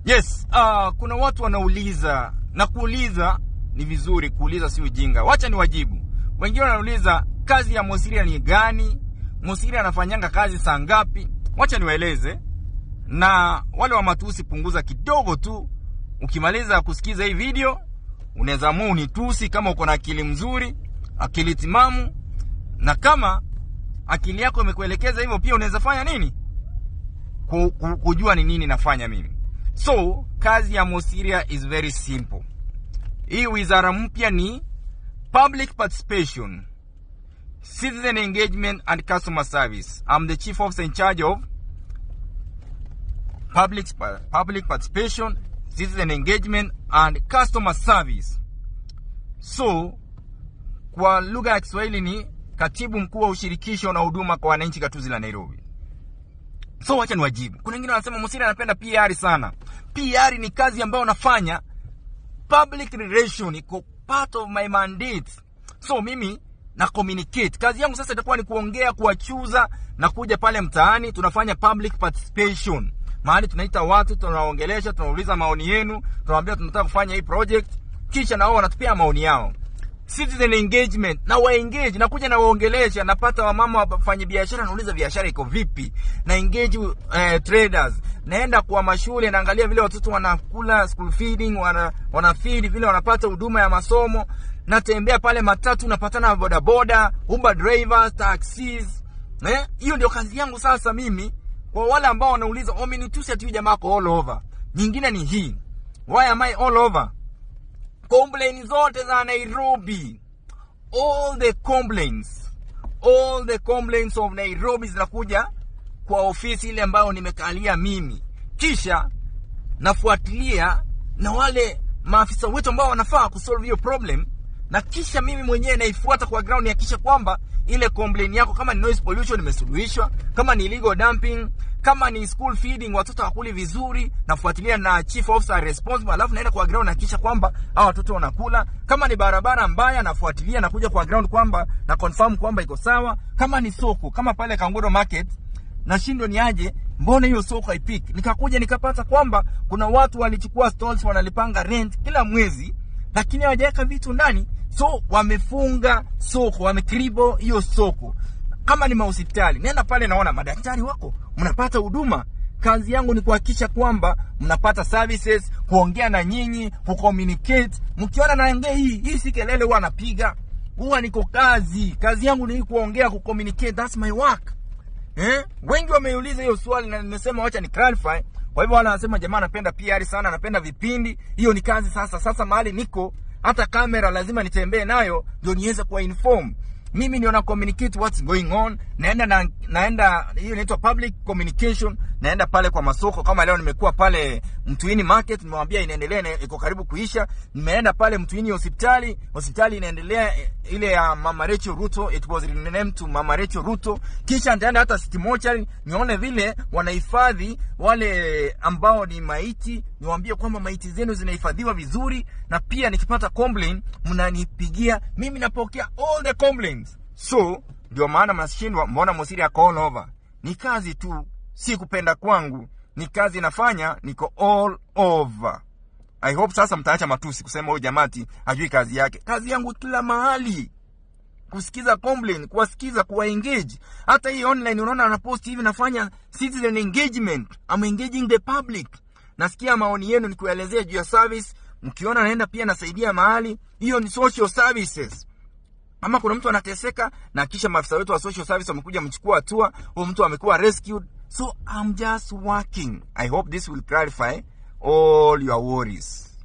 Yes, kuna watu wanauliza, na kuuliza ni vizuri, kuuliza si ujinga. Wacha ni wajibu. Wengine wanauliza kazi ya Mosiria ni gani? Mosiria anafanyanga kazi saa ngapi? Wacha niwaeleze. Na wale wa matusi punguza kidogo tu. Ukimaliza kusikiza hii video, unaweza unitusi kama uko na akili mzuri, akili timamu, na kama akili yako imekuelekeza hivyo pia unaweza fanya nini? Kujua ni nini nafanya mimi. So, kazi ya Mosiria is very simple. Hii wizara mpya ni Public Participation, Citizen Engagement and Customer Service. I'm the Chief Officer in charge of Public Participation, Citizen Engagement and Customer Service. So, kwa lugha ya Kiswahili ni katibu mkuu wa ushirikisho na huduma kwa wananchi gatuzi la Nairobi. So wacha niwajibu. Kuna wengine wanasema Mosiria anapenda PR sana. PR ni kazi ambayo nafanya. Public relation iko part of my mandate. So mimi na communicate. Kazi yangu sasa itakuwa ni kuongea, kuwachuza na kuja pale mtaani. Tunafanya public participation. Mahali tunaita watu, tunawaongelesha, tunauliza maoni yenu, tunawaambia tunataka kufanya hii project, kisha na wao wanatupia maoni yao. Citizen engagement, na engage, na kuja na waongelesha, napata wamama wafanye biashara, nauliza biashara iko vipi, na engage traders, naenda kwa mashule, naangalia vile watoto wanakula school feeding, wanafeed vile wanapata huduma ya masomo, natembea pale matatu, napatana na bodaboda, Uber drivers, taxis. Hiyo ndio kazi yangu sasa mimi. Kwa wale ambao wanauliza ominitusi ati jamaa ko all over, nyingine ni hii. Why am I all over? Complaints zote za Nairobi, all the complaints of Nairobi zinakuja kwa ofisi ile ambayo nimekalia mimi. Kisha nafuatilia na wale maafisa wetu ambao wanafaa kusolve hiyo problem, na kisha mimi mwenyewe naifuata kwa ground ya kisha kwamba ile complaint yako, kama ni noise pollution, imesuluhishwa, kama ni illegal dumping, kama ni school feeding, watoto wakuli vizuri, nafuatilia na chief officer responsible, alafu naenda kwa ground na kisha kwamba hao watoto wanakula. Kama ni barabara mbaya, nafuatilia na kuja kwa ground kwamba na confirm kwamba iko sawa. Kama ni soko, kama pale Kanguro Market, nashindwa ni aje, mbona hiyo soko haipiki? Nikakuja nikapata kwamba kuna watu walichukua stalls, wanalipanga rent kila mwezi, lakini hawajaweka vitu ndani. So wamefunga soko, wamekribo hiyo soko. Kama ni mahospitali, nenda pale naona madaktari wako, mnapata huduma. Kazi yangu ni kuhakikisha kwamba mnapata services, kuongea na nyinyi, kucommunicate. Mkiona naongea hii si kelele huwa napiga. Huwa niko kazi yangu ni kuongea, kucommunicate. That's my work. Wengi wameuliza hiyo swali na nimesema wacha ni clarify. Kwa hivyo wala wanasema jamaa anapenda PR sana, anapenda vipindi. Hiyo ni kazi sasa mahali niko, hata kamera lazima nitembee nayo ndio niweze kuwa inform. Mimi ndio na communicate what's going on. Naenda hiyo inaitwa public communication. Naenda pale kwa masoko, kama leo nimekuwa pale Mtuini Market, nimewambia inaendelea, iko karibu kuisha. Nimeenda pale Mtuini hospitali inaendelea ile ya Mama Rachel Ruto, it was renamed to Mama Rachel Ruto. Kisha nitaenda hata City Mortuary nione vile wanahifadhi wale ambao ni maiti, niwaambie kwamba maiti zenu zinahifadhiwa vizuri, na pia nikipata complaint mnanipigia, mimi napokea all the complaints. So ndio maana mnashindwa mbona Mosiria all over. Ni kazi tu, si kupenda kwangu, ni kazi nafanya, niko all over. I hope sasa mtaacha matusi kusema huyu jamati hajui kazi yake. Kazi yangu kila mahali, kusikiza complaint, kuwasikiza, kuwa engage. Hata hii online unaona anapost hivi, nafanya citizen engagement. I'm engaging the public. Nasikia maoni yenu, nikuelezea juu ya service. Mkiona naenda pia nasaidia mahali, hiyo ni social services. Ama kuna mtu anateseka, na kisha maafisa wetu wa social service wamekuja mchukua hatua, huyo mtu amekuwa rescued. So I'm just working. I hope this will clarify all your worries.